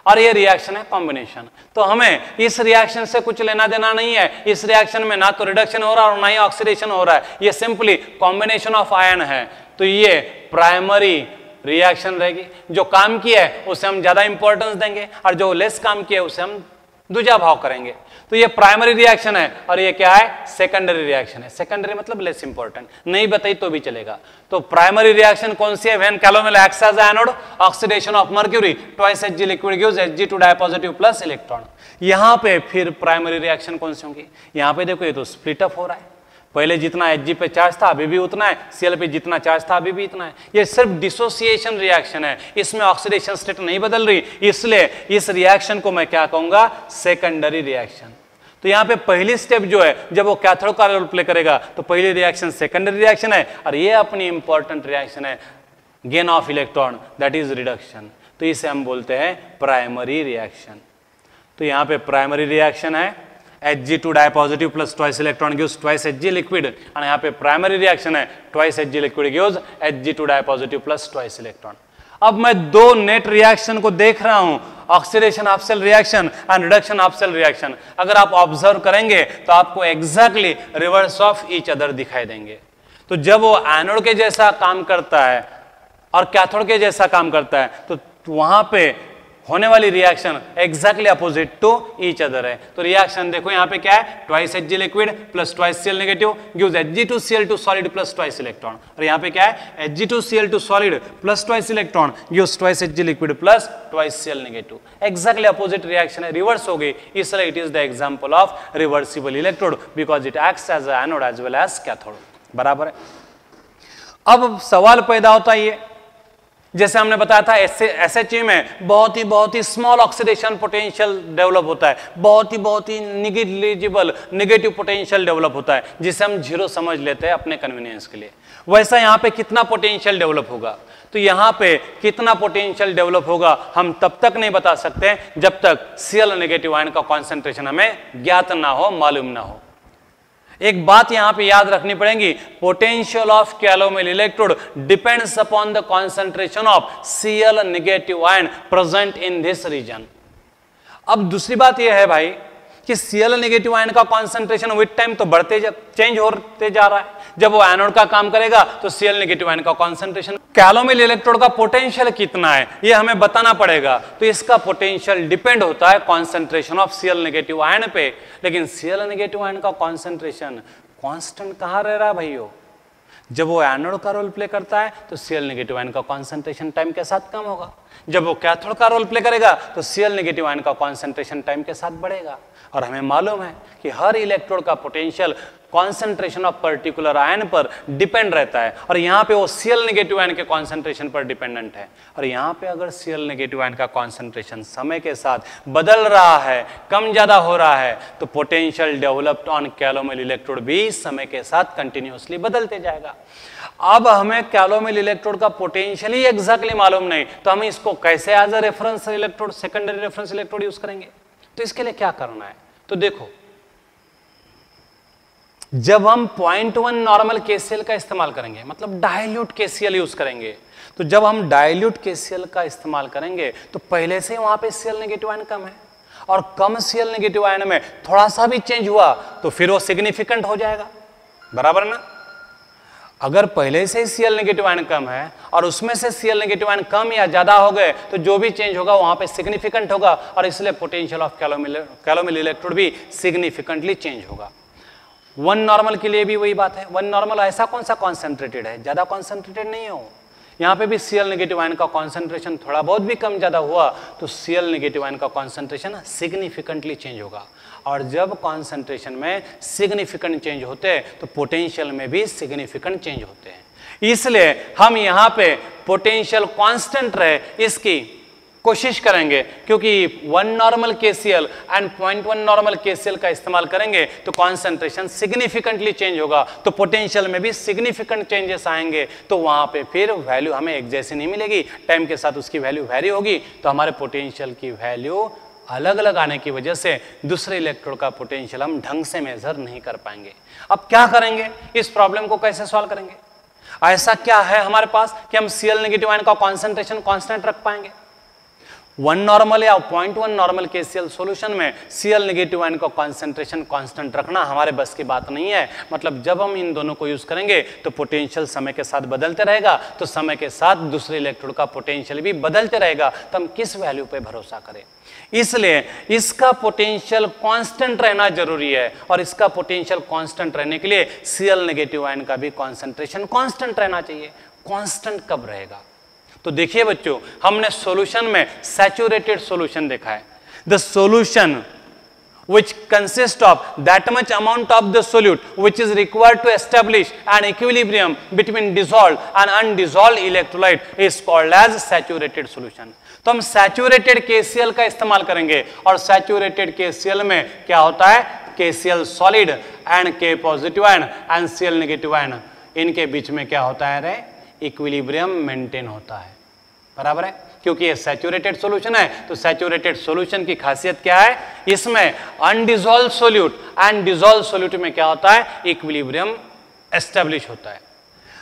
और ये रिएक्शन है कॉम्बिनेशन। तो हमें इस रिएक्शन से कुछ लेना देना नहीं है, इस रिएक्शन में ना तो रिडक्शन हो रहा है और ना ही ऑक्सीडेशन हो रहा है, ये सिंपली कॉम्बिनेशन ऑफ आयन है। तो ये प्राइमरी रिएक्शन रहेगी, जो काम किया है उसे हम ज्यादा इंपॉर्टेंस देंगे और जो लेस काम किया है उसे हम दूजा भाव करेंगे। तो ये प्राइमरी रिएक्शन है और ये क्या है, सेकेंडरी रिएक्शन है। सेकेंडरी मतलब लेस इंपॉर्टेंट, नहीं बताई तो भी चलेगा। तो प्राइमरी रिएक्शन कौन सी है, when calomel acts as anode, oxidation of mercury, twice Hg liquid gives Hg2 dipositive plus electron. यहां पे फिर प्राइमरी रिएक्शन कौन सी होंगी, यहां पे देखो ये तो स्प्लिट अप हो रहा है, पहले जितना Hg पे चार्ज था अभी भी उतना है, Cl पे जितना चार्ज था अभी भी इतना है। ये सिर्फ डिसोसिएशन रिएक्शन है, इसमें ऑक्सीडेशन स्टेट नहीं बदल रही, इसलिए इस रिएक्शन को मैं क्या कहूंगा, सेकेंडरी रिएक्शन। तो यहाँ पे पहली स्टेप जो है, जब वो कैथोड का रोल प्ले करेगा तो पहली रिएक्शन सेकेंडरी रिएक्शन है, और ये अपनी इंपॉर्टेंट रिएक्शन है gain of electron, that is reduction. तो इसे हम बोलते हैं प्राइमरी रिएक्शन। तो यहाँ पे प्राइमरी रिएक्शन है Hg2 dipositive plus twice electron gives twice Hg liquid, और यहाँ पे प्राइमरी रिएक्शन है twice Hg liquid gives Hg2 dipositive plus twice electron. अब मैं दो नेट रिएक्शन को देख रहा हूं, oxidation half cell reaction and reduction half cell reaction. अगर आप ऑब्जर्व करेंगे तो आपको exactly reverse of each other दिखाई देंगे। तो जब वो एनोड के जैसा काम करता है और कैथोड के जैसा काम करता है तो वहां पे होने वाली reaction exactly opposite to each other है। तो रिएक्शन देखो यहाँ पे क्या है, twice Hg liquid plus twice Cl negative gives Hg2Cl2 solid plus twice electron, और यहाँ पे क्या है, Hg2Cl2 solid plus twice electron gives twice Hg liquid plus twice Cl negative. Exactly opposite reaction है, रिवर्स हो गई, इसलिए it is the example of reversible electrode because it acts as a anode as well as cathode, बराबर है। अब सवाल पैदा होता है, ये जैसे हमने बताया था SHE में बहुत ही स्मॉल ऑक्सीडेशन पोटेंशियल डेवलप होता है, बहुत ही निग्लिजिबल नेगेटिव पोटेंशियल डेवलप होता है, जिसे हम जीरो समझ लेते हैं अपने कन्वीनियंस के लिए। वैसा यहाँ पे कितना पोटेंशियल डेवलप होगा, तो यहाँ पे कितना पोटेंशियल डेवलप होगा हम तब तक नहीं बता सकते जब तक Cl नेगेटिव आयन का कॉन्सेंट्रेशन हमें ज्ञात ना हो, मालूम ना हो। एक बात यहां पे याद रखनी पड़ेगी, potential of calomel electrode depends upon the concentration of Cl negative ion present in this region. अब दूसरी बात यह है भाई कि Cl नेगेटिव आयन का कॉन्सेंट्रेशन विद टाइम तो बढ़ते चेंज होते जा रहा है। जब वो एनोड का काम करेगा तो Cl नेगेटिव आयन का कॉन्सेंट्रेशन, कैलोमेल इलेक्ट्रोड का पोटेंशियल कितना है ये हमें बताना पड़ेगा। तो इसका पोटेंशियल डिपेंड होता है concentration of Cl negative ion पे। लेकिन Cl नेगेटिव आयन का कॉन्सेंट्रेशन कांस्टेंट कहां रह रहा है भाइयों? जब वो एनोड का रोल प्ले करता है तो Cl नेगेटिव आयन का कॉन्सेंट्रेशन टाइम के साथ कम होगा। जब वो कैथोड का रोल प्ले करेगा तो Cl नेगेटिव आयन का कॉन्सेंट्रेशन टाइम के साथ बढ़ेगा। और हमें मालूम है कि हर इलेक्ट्रोड का potential concentration of particular ion पर डिपेंड रहता है, और यहाँ पे वो Cl नेगेटिव आयन के कॉन्सेंट्रेशन पर डिपेंडेंट है। और यहाँ पे अगर Cl नेगेटिव आयन का कॉन्सेंट्रेशन समय के साथ बदल रहा है, कम ज्यादा हो रहा है, तो potential developed on calomel electrode भी समय के साथ कंटिन्यूअसली बदलते जाएगा। अब हमें कैलोमेल इलेक्ट्रोड का पोटेंशियल ही एग्जैक्टली मालूम नहीं, तो हम इसको कैसे as a reference electrode, secondary reference electrode use करेंगे? तो इसके लिए क्या करना है, तो देखो, जब हम 0.1 नॉर्मल केसीएल का इस्तेमाल करेंगे, मतलब डाइल्यूट केसीएल यूज करेंगे, तो जब हम डाइल्यूट केसीएल का इस्तेमाल करेंगे तो पहले से वहां पे Cl नेगेटिव आयन कम है, और कम Cl नेगेटिव आयन में थोड़ा सा भी चेंज हुआ तो फिर वो सिग्निफिकेंट हो जाएगा, बराबर ना? अगर पहले से ही Cl नेगेटिव आयन कम है और उसमें से Cl नेगेटिव आयन कम या ज्यादा हो गए तो जो भी चेंज होगा वहां पे सिग्निफिकेंट होगा, और इसलिए पोटेंशियल ऑफ कैलोमेल इलेक्ट्रोड भी सिग्निफिकेंटली चेंज होगा। 1 नॉर्मल के लिए भी वही बात है। 1 नॉर्मल ऐसा कौन सा कॉन्सेंट्रेटेड है, ज्यादा कॉन्सेंट्रेटेड नहीं हो, यहाँ पे भी Cl नेगेटिव आयन का कॉन्सेंट्रेशन थोड़ा बहुत भी कम ज्यादा हुआ तो Cl नेगेटिव आयन का कॉन्सेंट्रेशन सिग्निफिकेंटली चेंज होगा, और जब कॉन्सेंट्रेशन में सिग्निफिकेंट चेंज होते हैं तो पोटेंशियल में भी सिग्निफिकेंट चेंज होते हैं। इसलिए हम यहाँ पे पोटेंशियल कांस्टेंट रहे इसकी कोशिश करेंगे, क्योंकि 1 normal KCL and 0.1 normal KCL का इस्तेमाल करेंगे तो कॉन्सेंट्रेशन सिग्निफिकेंटली चेंज होगा, तो पोटेंशियल में भी सिग्निफिकेंट चेंजेस आएंगे, तो वहां पे फिर वैल्यू हमें एक जैसी नहीं मिलेगी, टाइम के साथ उसकी वैल्यू वेरी होगी, तो हमारे पोटेंशियल की वैल्यू अलग अलग आने की वजह से दूसरे इलेक्ट्रोड का पोटेंशियल हम ढंग से मेजर नहीं कर पाएंगे। अब क्या करेंगे, इस प्रॉब्लम को कैसे सॉल्व करेंगे? ऐसा क्या है हमारे पास कि हम Cl नेगेटिव आयन का कॉन्सेंट्रेशन कांस्टेंट रख पाएंगे? 1 नॉर्मल या 0.1 नॉर्मल केसीएल सॉल्यूशन में Cl नेगेटिव आयन का कॉन्सेंट्रेशन कांस्टेंट रखना हमारे बस की बात नहीं है। मतलब जब हम इन दोनों को यूज करेंगे तो पोटेंशियल समय के साथ बदलते रहेगा, तो समय के साथ दूसरे इलेक्ट्रोड का पोटेंशियल भी बदलते रहेगा, तो हम किस वैल्यू पे भरोसा करें? इसलिए इसका पोटेंशियल कांस्टेंट रहना जरूरी है, और इसका पोटेंशियल कांस्टेंट रहने के लिए Cl नेगेटिव आयन का भी कॉन्सेंट्रेशन कांस्टेंट रहना चाहिए। कांस्टेंट कब रहेगा? तो देखिए बच्चों, हमने सॉल्यूशन में सैचुरेटेड सॉल्यूशन देखा है। The solution which consists of that much amount of the solute which is required to establish an equilibrium between dissolved and undissolved electrolyte is called as saturated solution। तो हम saturated KCl का इस्तेमाल करेंगे, और saturated KCl में क्या होता है, KCl solid and K positive ion and Cl negative ion, इनके बीच में क्या होता है रे, इक्विलिब्रियम मेंटेन होता है, बराबर है? क्योंकि ये सैचुरेटेड सॉल्यूशन है, तो सैचुरेटेड सॉल्यूशन की खासियत क्या है, इसमें अनडिसॉल्व सोल्यूट एंड डिसॉल्व सोल्यूट में क्या होता है, इक्विलिब्रियम एस्टेब्लिश होता है।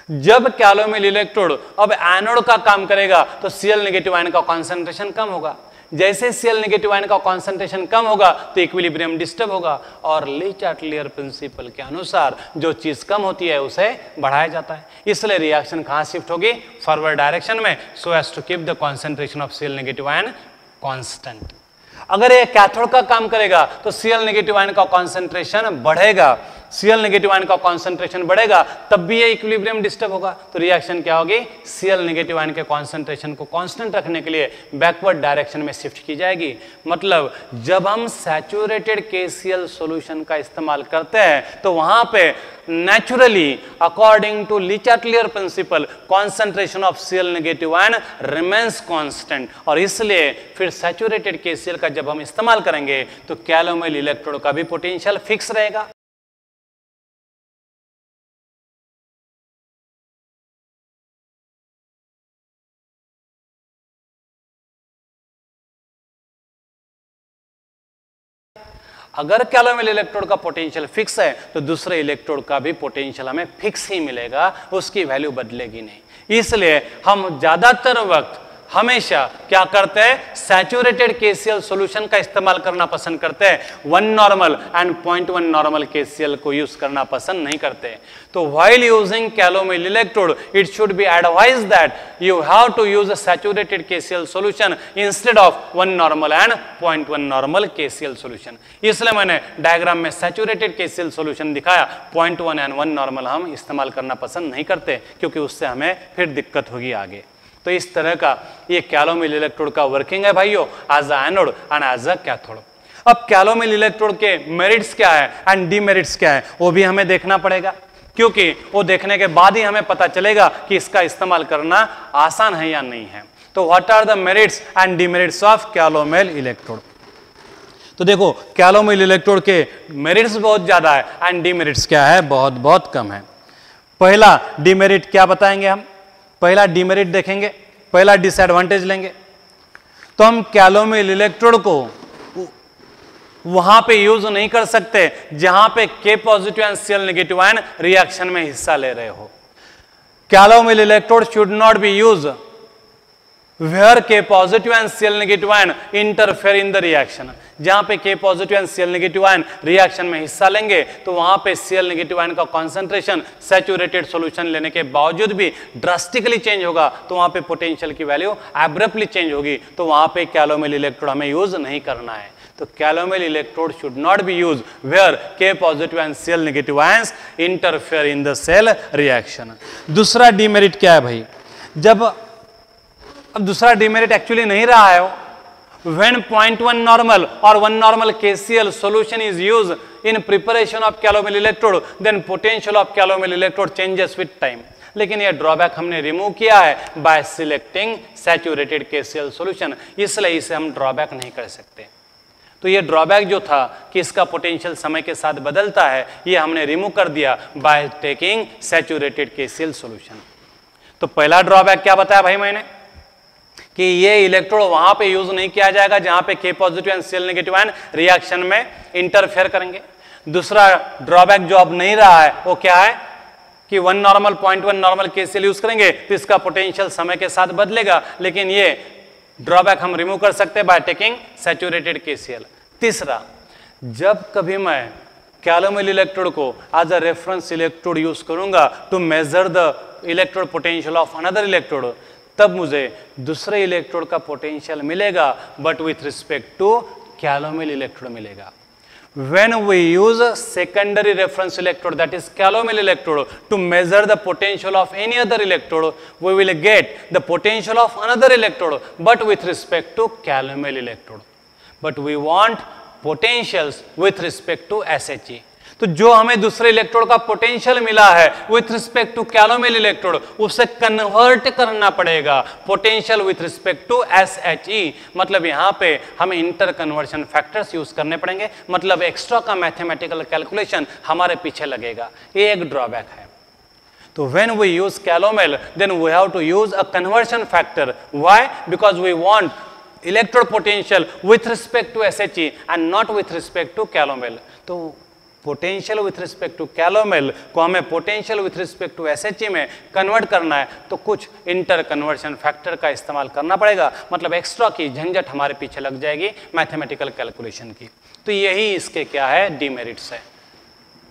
जब कैलोमेल इलेक्ट्रोड अब एनोड का काम करेगा तो Cl नेगेटिव आयन का कॉन्सेंट्रेशन कम होगा, जैसे Cl नेगेटिव आयन का कॉन्सेंट्रेशन कम होगा तो इक्विलिब्रियम डिस्टर्ब होगा, और ली चार्टलियर प्रिंसिपल के अनुसार जो चीज कम होती है उसे बढ़ाया जाता है। इसलिए रिएक्शन कहां शिफ्ट होगी, फॉरवर्ड डायरेक्शन में, so as to keep the concentration of Cl negative ion constant. अगर ये कैथोड का काम करेगा तो Cl नेगेटिव आयन का कॉन्सेंट्रेशन बढ़ेगा, Cl नेगेटिव आयन का कॉन्सेंट्रेशन बढ़ेगा, तब भी ये इक्विलिब्रियम डिस्टर्ब होगा, तो रिएक्शन क्या होगी, Cl नेगेटिव आयन के कॉन्सेंट्रेशन को कांस्टेंट रखने के लिए बैकवर्ड डायरेक्शन में शिफ्ट की जाएगी। मतलब जब हम सैचुरेटेड KCl सॉल्यूशन का इस्तेमाल करते हैं तो वहां पे naturally according to Le Chatelier principle concentration of Cl negative ion remains constant, और इसलिए फिर सैचुरेटेड KCl का जब हम इस्तेमाल करेंगे तो कैलोमेल इलेक्ट्रोड का भी पोटेंशियल फिक्स रहेगा। अगर कैलोमेल इलेक्ट्रोड का पोटेंशियल फिक्स है तो दूसरे इलेक्ट्रोड का भी पोटेंशियल हमें फिक्स ही मिलेगा, उसकी वैल्यू बदलेगी नहीं। इसलिए हम ज्यादातर वक्त हमेशा क्या करते हैं, सैचुरेटेड केसीएल सॉल्यूशन का इस्तेमाल करना पसंद करते हैं, 1 नॉर्मल एंड 0.1 नॉर्मल केसीएल को यूज करना पसंद नहीं करते। तो while using calomel electrode it should be advised that you have to use a saturated KCl solution instead of 1 normal and 0.1 normal KCl solution. इसलिए मैंने डायग्राम में सैचुरेटेड केसीएल सॉल्यूशन दिखाया, 0.1 एंड 1 नॉर्मल हम इस्तेमाल करना पसंद नहीं करते क्योंकि उससे हमें फिर दिक्कत होगी आगे। तो इस तरह का ये कैलोमेल इलेक्ट्रोड का वर्किंग है भाइयों, as a anode and as a cathode. अब कैलोमेल इलेक्ट्रोड के मेरिट्स क्या है एंड डीमेरिट्स क्या है वो भी हमें देखना पड़ेगा, क्योंकि वो देखने के बाद ही हमें पता चलेगा कि इसका इस्तेमाल करना आसान है या नहीं है। तो what are the merits and demerits of calomel electrode? तो देखो कैलोमेल इलेक्ट्रोड के मेरिट्स बहुत ज्यादा है एंड डीमेरिट्स क्या है, बहुत बहुत कम है। पहला डीमेरिट क्या बताएंगे हम? पहला डीमेरिट देखेंगे, पहला डिसएडवांटेज लेंगे। तो हम कैलोमेल इलेक्ट्रोड को वहां पे यूज नहीं कर सकते जहां पे K positive and Cl negative ion reaction में हिस्सा ले रहे हो। Calomel electrode should not be use where K positive and Cl negative ion interfere in the reaction. जहां पे K positive and Cl negative ion reaction में हिस्सा लेंगे तो वहां पे Cl नेगेटिव आयन का कॉन्सेंट्रेशन सैचुरेटेड सॉल्यूशन लेने के बावजूद भी ड्रास्टिकली चेंज होगा, तो वहां पे पोटेंशियल की वैल्यू एब्रप्टली चेंज होगी, तो वहां पे कैलोमेल इलेक्ट्रोड हमें यूज नहीं करना है। तो calomel electrode should not be use where K positive and Cl negative ions interfere in the cell reaction. दूसरा डीमेरिट क्या है भाई? अब दूसरा डीमेरिट एक्चुअली नहीं रहा है वो, when 0.1 normal or 1 normal KCl solution is used in preparation of calomel electrode, then potential of calomel electrode changes with time. लेकिन ये ड्रॉबैक हमने रिमूव किया है bye selecting saturated KCl solution, इसलिए इसे हम ड्रॉबैक नहीं कर सकते। तो ये ड्रॉबैक जो था कि इसका पोटेंशियल समय के साथ बदलता है, ये हमने रिमूव कर दिया by taking saturated KCl solution. तो पहला ड्रॉबैक क्या बताया भाई मैंने कि ये इलेक्ट्रोड वहां पे यूज नहीं किया जाएगा जहां पे K positive and Cl negative ion reaction में इंटरफेयर करेंगे। दूसरा ड्रॉबैक जो अब नहीं रहा है वो क्या है कि 1 नॉर्मल 0.1 नॉर्मल KCl यूज करेंगे तो इसका पोटेंशियल समय के साथ बदलेगा, लेकिन ये ड्रॉबैक हम रिमूव कर सकते हैं बाय टेकिंग सैचुरेटेड KCl। तीसरा, जब कभी मैं कैलोमेल इलेक्ट्रोड को as a reference electrode use करूंगा to measure the electrode potential of another electrode, तब मुझे दूसरे इलेक्ट्रोड का पोटेंशियल मिलेगा but with respect to calomel electrode मिलेगा। When we use a secondary reference electrode, that is calomel electrode, to measure the potential of any other electrode, we will get the potential of another electrode but with respect to calomel electrode. But we want potentials with respect to SHE. तो जो हमें दूसरे electrode का potential मिला है with respect to calomel electrode, उसे convert करना पड़ेगा potential with respect to SHE। मतलब यहाँ पे हमें इंटर कन्वर्शन फैक्टर्स यूज करने पड़ेंगे, मतलब एक्स्ट्रा का मैथमेटिकल कैलकुलेशन हमारे पीछे लगेगा। ये एक ड्रॉबैक है। तो when we use calomel, then we have to use a conversion factor. Why? Because we want electrode potential with respect to SHE and not with respect to calomel. तो potential with respect to calomel को हमें potential with respect to SHE में convert करना है, तो कुछ inter conversion factor का इस्तेमाल करना पड़ेगा, मतलब एक्स्ट्रा की झंझट हमारे पीछे लग जाएगी मैथमेटिकल कैलकुलेशन की। तो यही इसके क्या है, डीमेरिट्स है।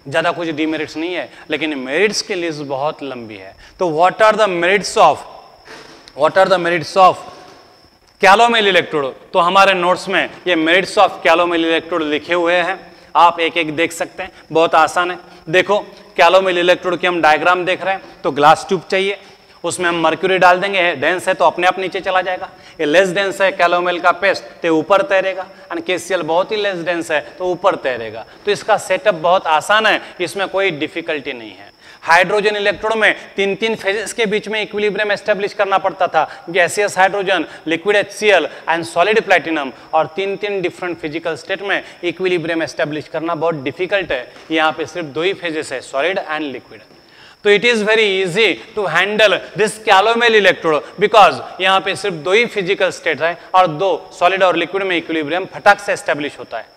ज़्यादा कुछ डीमेरिट्स नहीं है, लेकिन मेरिट्स की लिस्ट बहुत लंबी है। तो what are the merits of calomel electrode? तो हमारे नोट्स में ये मेरिट्स ऑफ कैलोमेल इलेक्ट्रोड लिखे हुए हैं, आप एक एक देख सकते हैं, बहुत आसान है। देखो कैलोमेल इलेक्ट्रोड की हम डायग्राम देख रहे हैं, तो ग्लास ट्यूब चाहिए, उसमें हम मर्क्यूरी डाल देंगे, डेंस है तो अपने आप नीचे चला जाएगा। ये लेस डेंस है कैलोमेल का पेस्ट तो ऊपर तैरेगा, एंड KCl बहुत ही लेस डेंस है तो ऊपर तैरेगा। तो इसका सेटअप बहुत आसान है, इसमें कोई डिफिकल्टी नहीं है। हाइड्रोजन इलेक्ट्रोड में 3 फेजेस के बीच में इक्विलिब्रियम एस्टेब्लिश करना पड़ता था, gaseous hydrogen, liquid HCl and solid platinum, और 3 डिफरेंट फिजिकल स्टेट में इक्विलिब्रियम एस्टेब्लिश करना बहुत डिफिकल्ट है। यहाँ पे सिर्फ 2 ही फेजेस है, सॉलिड एंड लिक्विड। तो it is very easy to handle this calomel electrode because यहाँ पे सिर्फ 2 ही फिजिकल स्टेट है और 2 सॉलिड और लिक्विड में इक्विलिब्रियम फटाक से एस्टेब्लिश होता है।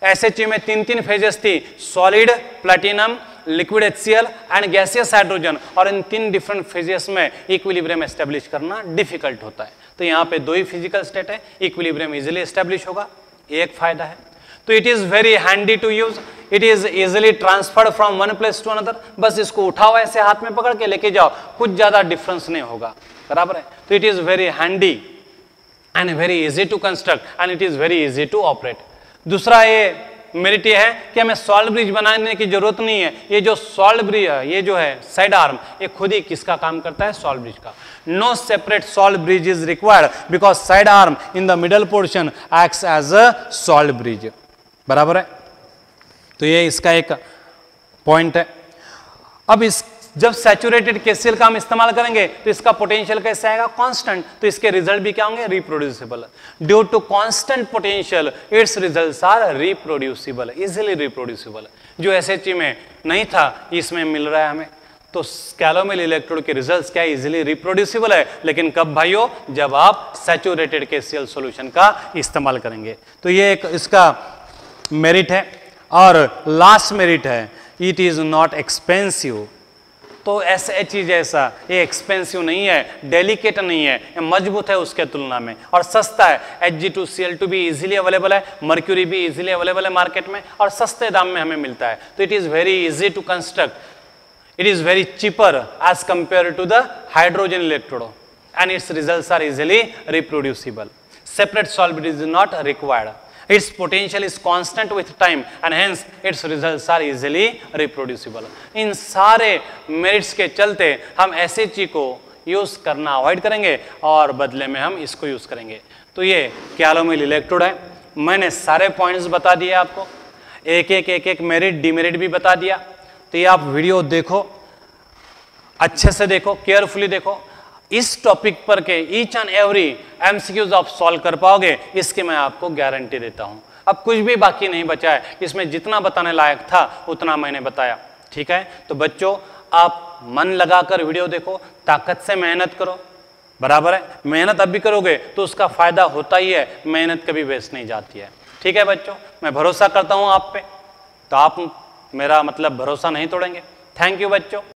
SHE में 3 फेजेस थी, solid, platinum, liquid HCl and gaseous hydrogen, और इन 3 डिफरेंट फेजेस में इक्विलिब्रियम एस्टेब्लिश करना डिफिकल्ट होता है। तो यहाँ पे 2 ही फिजिकल स्टेट है, इक्विलिब्रियम इजीली एस्टेब्लिश होगा, एक फायदा है। तो it is very handy to use, it is easily transferred from one place to another. बस इसको उठाओ ऐसे हाथ में पकड़ के लेके जाओ, कुछ ज्यादा डिफरेंस नहीं होगा, बराबर है। तो it is very handy and very easy to construct and it is very easy to operate. दूसरा ये मेरिट ये है कि हमें सॉल्ट ब्रिज बनाने की जरूरत नहीं है। ये जो सॉल्ट ब्रिज है, ये जो है साइड आर्म, ये खुद ही किसका काम करता है, सॉल्ट ब्रिज का। No separate salt bridge is required because side arm in the middle portion acts as a salt bridge, बराबर है। तो ये इसका एक पॉइंट है। अब इस जब सैचुरेटेड KCl का हम इस्तेमाल करेंगे तो इसका पोटेंशियल कैसे आएगा, कांस्टेंट। तो इसके रिजल्ट भी क्या होंगे, reproducible. Due to constant potential its results are reproducible, easily reproducible. जो SHE में नहीं था, इसमें मिल रहा है हमें। तो कैलोमिल इलेक्ट्रोड के रिजल्ट्स क्या इजीली रिप्रोड्यूसिबल है, लेकिन कब भाइयों, जब आप सैचुरेटेड KCl सॉल्यूशन का इस्तेमाल करेंगे। तो ये एक इसका मेरिट है। और लास्ट मेरिट है, इट इज नॉट एक्सपेंसिव। तो SHE जैसा ये एक्सपेंसिव नहीं है, डेलिकेट नहीं है, ये मजबूत है उसके तुलना में, और सस्ता है। Hg2Cl2 भी इजीली अवेलेबल है, मर्क्यूरी भी इजीली अवेलेबल है मार्केट में, और सस्ते दाम में हमें मिलता है। तो it is very easy to construct, it is very cheaper as compare to the hydrogen electrode and its results are easily reproducible. Separate salt bridge is not required, its potential is constant with time and hence its results are easily reproducible। इन सारे merits के चलते हम SHE को use करना avoid करेंगे और बदले में हम इसको यूज करेंगे। तो ये कैलोमिल इलेक्ट्रोड है। मैंने सारे पॉइंट्स बता दिए आपको, एक मेरिट डिमेरिट भी बता दिया। तो ये आप वीडियो देखो, अच्छे से देखो, केयरफुली देखो। इस टॉपिक पर के ईच एंड एवरी MCQs आप सॉल्व कर पाओगे, इसकी मैं आपको गारंटी देता हूं। अब कुछ भी बाकी नहीं बचा है, इसमें जितना बताने लायक था उतना मैंने बताया, ठीक है। तो बच्चों, आप मन लगाकर वीडियो देखो, ताकत से मेहनत करो, बराबर है। मेहनत अब भी करोगे तो उसका फायदा होता ही है, मेहनत कभी वेस्ट नहीं जाती है, ठीक है बच्चों। मैं भरोसा करता हूं आप पे, तो आप मेरा मतलब भरोसा नहीं तोड़ेंगे। थैंक यू बच्चों।